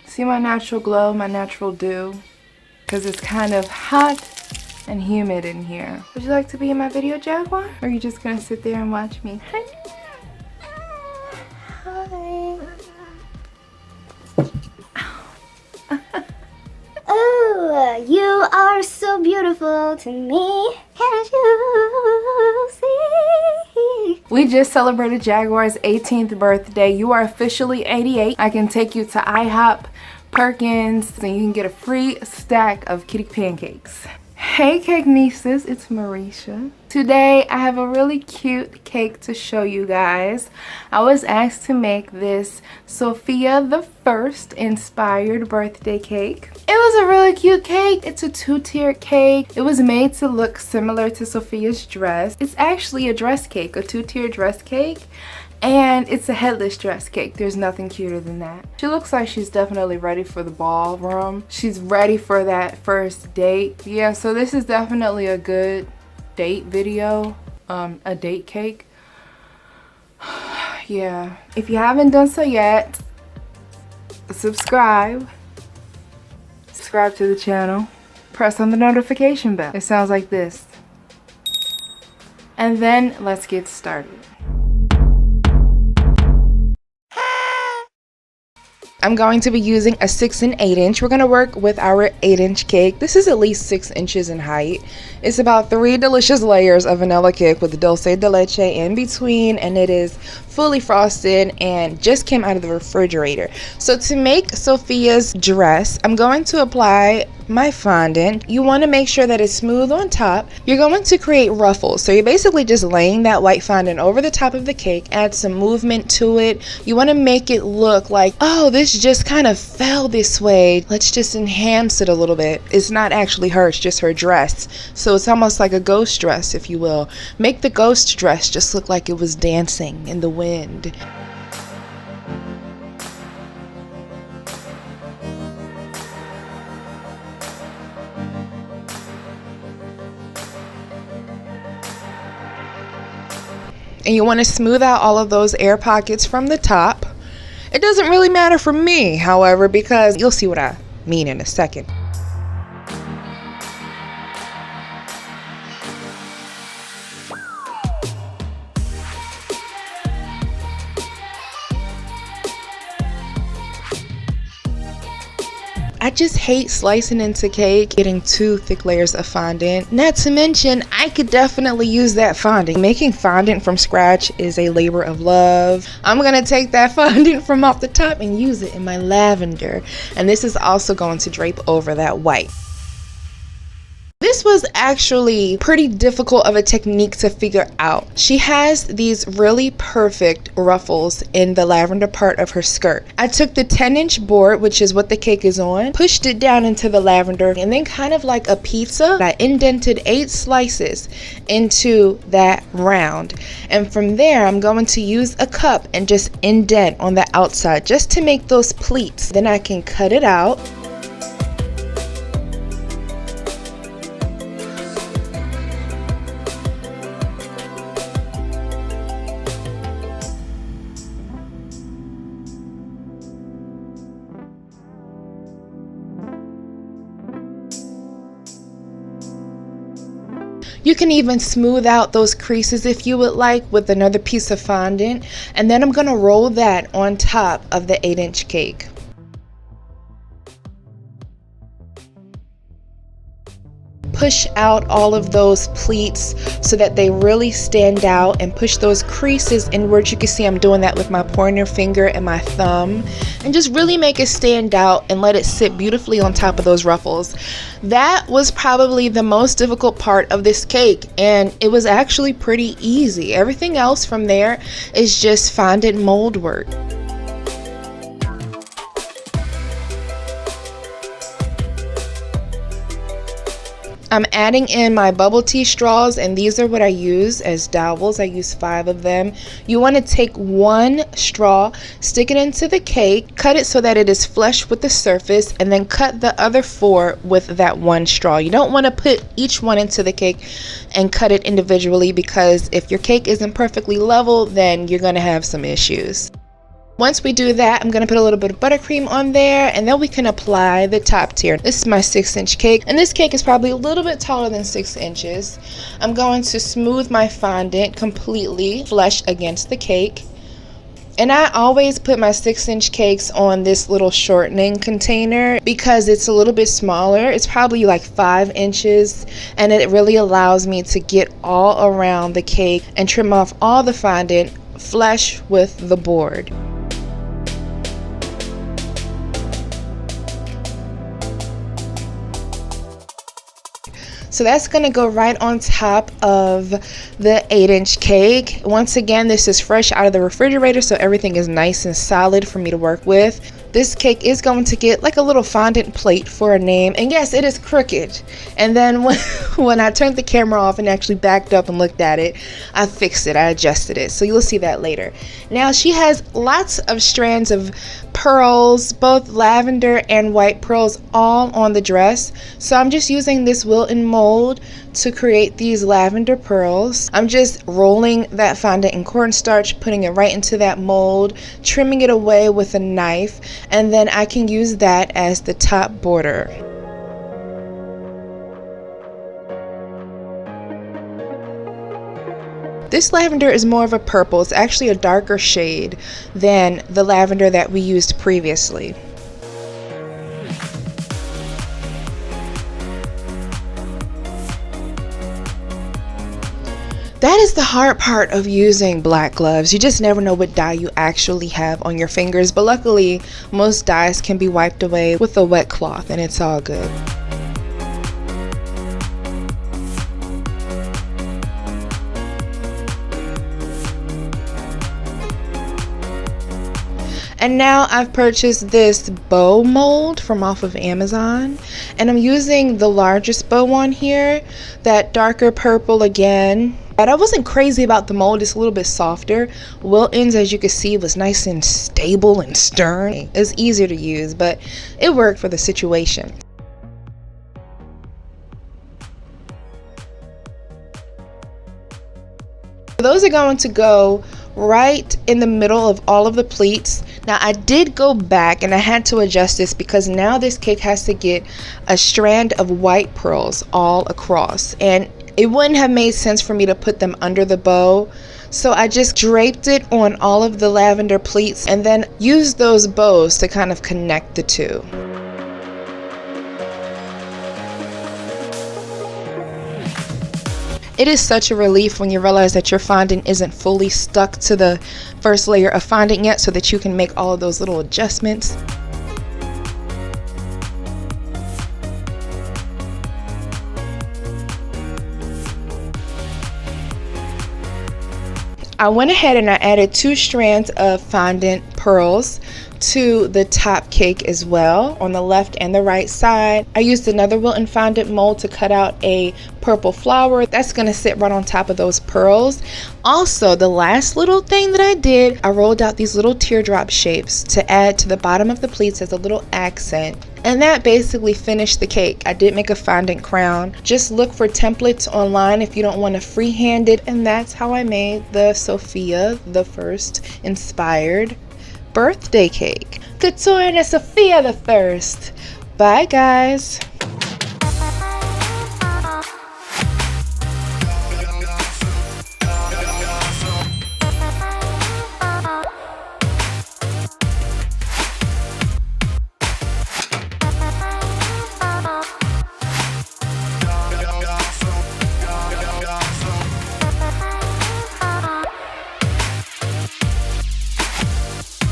See my natural glow, my natural dew? Because it's kind of hot and humid in here. Would you like to be in my video, Jaguar? Or are you just gonna sit there and watch me? Hi. Oh, you are so beautiful to me. Can't you see? We just celebrated Jaguar's 18th birthday. You are officially 88. I can take you to IHOP, Perkins, and you can get a free stack of kitty pancakes. Hey cake nieces, it's Marisha. Today I have a really cute cake to show you guys. I was asked to make this Sofia the First inspired birthday cake. It was a really cute cake. It's a two-tiered cake. It was made to look similar to Sofia's dress. It's actually a dress cake, a two-tiered dress cake. And it's a headless dress cake. There's nothing cuter than that. She looks like she's definitely ready for the ballroom. She's ready for that first date. Yeah, so this is definitely a good date video, a date cake. Yeah, if you haven't done so yet, subscribe to the channel, press on the notification bell. It sounds like this. And then let's get started. I'm going to be using a 6 and 8 inch. We're going to work with our 8-inch cake. This is at least 6 inches in height. It's about 3 delicious layers of vanilla cake with dulce de leche in between, and it is fully frosted and just came out of the refrigerator. So to make Sofia's dress, I'm going to apply my fondant. You want to make sure that it's smooth on top. You're going to create ruffles. So you're basically just laying that white fondant over the top of the cake, add some movement to it. You want to make it look like, oh, this just kind of fell this way. Let's just enhance it a little bit. It's not actually her, it's just her dress. So it's almost like a ghost dress, if you will. Make the ghost dress just look like it was dancing in the wind. And you want to smooth out all of those air pockets from the top. It doesn't really matter for me, however, because you'll see what I mean in a second. I just hate slicing into cake, getting 2 thick layers of fondant. Not to mention, I could definitely use that fondant. Making fondant from scratch is a labor of love. I'm gonna take that fondant from off the top and use it in my lavender. And this is also going to drape over that white. This was actually pretty difficult of a technique to figure out. She has these really perfect ruffles in the lavender part of her skirt. I took the 10-inch board, which is what the cake is on, pushed it down into the lavender, and then kind of like a pizza, I indented 8 slices into that round. And from there, I'm going to use a cup and just indent on the outside just to make those pleats. Then I can cut it out. You can even smooth out those creases if you would like with another piece of fondant, and then I'm going to roll that on top of the 8-inch cake. Push out all of those pleats so that they really stand out, and push those creases inward. You can see I'm doing that with my pointer finger and my thumb, and just really make it stand out and let it sit beautifully on top of those ruffles. That was probably the most difficult part of this cake, and it was actually pretty easy. Everything else from there is just fondant mold work. I'm adding in my bubble tea straws, and these are what I use as dowels. I use 5 of them. You want to take 1 straw, stick it into the cake, cut it so that it is flush with the surface, and then cut the other 4 with that 1 straw. You don't want to put each one into the cake and cut it individually, because if your cake isn't perfectly level, then you're going to have some issues. Once we do that, I'm going to put a little bit of buttercream on there, and then we can apply the top tier. This is my 6-inch cake, and this cake is probably a little bit taller than 6 inches. I'm going to smooth my fondant completely flush against the cake. And I always put my 6-inch cakes on this little shortening container because it's a little bit smaller. It's probably like 5 inches, and it really allows me to get all around the cake and trim off all the fondant flush with the board. So that's going to go right on top of the 8-inch cake. Once again, this is fresh out of the refrigerator, so everything is nice and solid for me to work with. This cake is going to get like a little fondant plate for a name. And yes, it is crooked. And then when I turned the camera off and actually backed up and looked at it, I fixed it. I adjusted it. So you'll see that later. Now she has lots of strands of pearls, both lavender and white pearls, all on the dress. So I'm just using this Wilton mold to create these lavender pearls. I'm just rolling that fondant in cornstarch, putting it right into that mold, trimming it away with a knife, and then I can use that as the top border. This lavender is more of a purple. It's actually a darker shade than the lavender that we used previously. That is the hard part of using black gloves. You just never know what dye you actually have on your fingers, but luckily most dyes can be wiped away with a wet cloth and it's all good. And now I've purchased this bow mold from off of Amazon, and I'm using the largest bow on here, that darker purple again. But I wasn't crazy about the mold. It's a little bit softer. Wilton's, as you can see, was nice and stable and stern. It was easier to use, but it worked for the situation. Those are going to go right in the middle of all of the pleats. Now I did go back and I had to adjust this because now this cake has to get a strand of white pearls all across, and it wouldn't have made sense for me to put them under the bow. So I just draped it on all of the lavender pleats and then used those bows to kind of connect the two. It is such a relief when you realize that your fondant isn't fully stuck to the first layer of fondant yet, so that you can make all of those little adjustments. I went ahead and I added 2 strands of fondant pearls to the top cake as well, on the left and the right side. I used another Wilton fondant mold to cut out a purple flower that's going to sit right on top of those pearls. Also, the last little thing that I did, I rolled out these little teardrop shapes to add to the bottom of the pleats as a little accent. And that basically finished the cake. I did make a fondant crown. Just look for templates online if you don't want to freehand it. And that's how I made the Sofia the First inspired birthday cake. Couture and Sofia the First. Bye guys.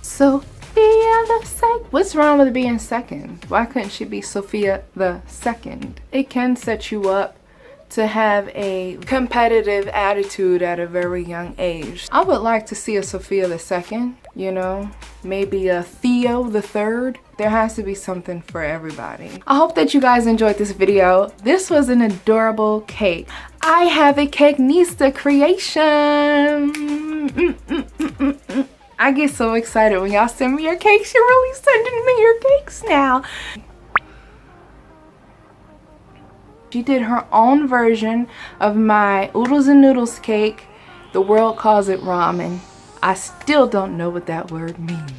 Sofia the Second. What's wrong with being second? Why couldn't she be Sofia the Second? It can set you up to have a competitive attitude at a very young age. I would like to see a Sofia the Second, you know, maybe a Theo the Third. There has to be something for everybody. I hope that you guys enjoyed this video. This was an adorable cake. I have a Cakenista creation. I get so excited when y'all send me your cakes. You're really sending me your cakes now. She did her own version of my oodles and noodles cake. The world calls it ramen. I still don't know what that word means.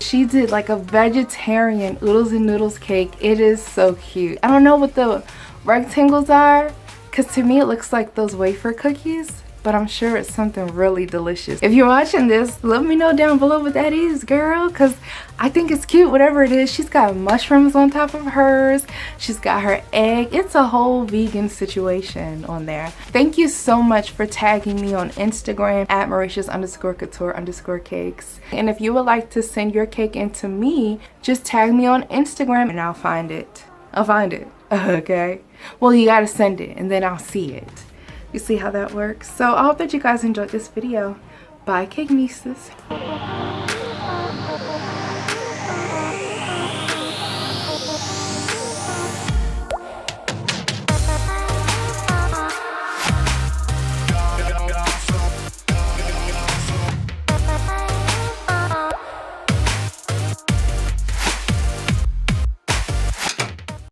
She did like a vegetarian oodles and noodles cake. It is so cute. I don't know what the rectangles are, because to me it looks like those wafer cookies, but I'm sure it's something really delicious. If you're watching this, let me know down below what that is, girl, because I think it's cute, whatever it is. She's got mushrooms on top of hers. She's got her egg. It's a whole vegan situation on there. Thank you so much for tagging me on Instagram at Marishas_Couture_Cakes. And if you would like to send your cake in to me, just tag me on Instagram and I'll find it. I'll find it, okay? Well, you gotta send it and then I'll see it. You see how that works? So I hope that you guys enjoyed this video. Bye, cake nieces.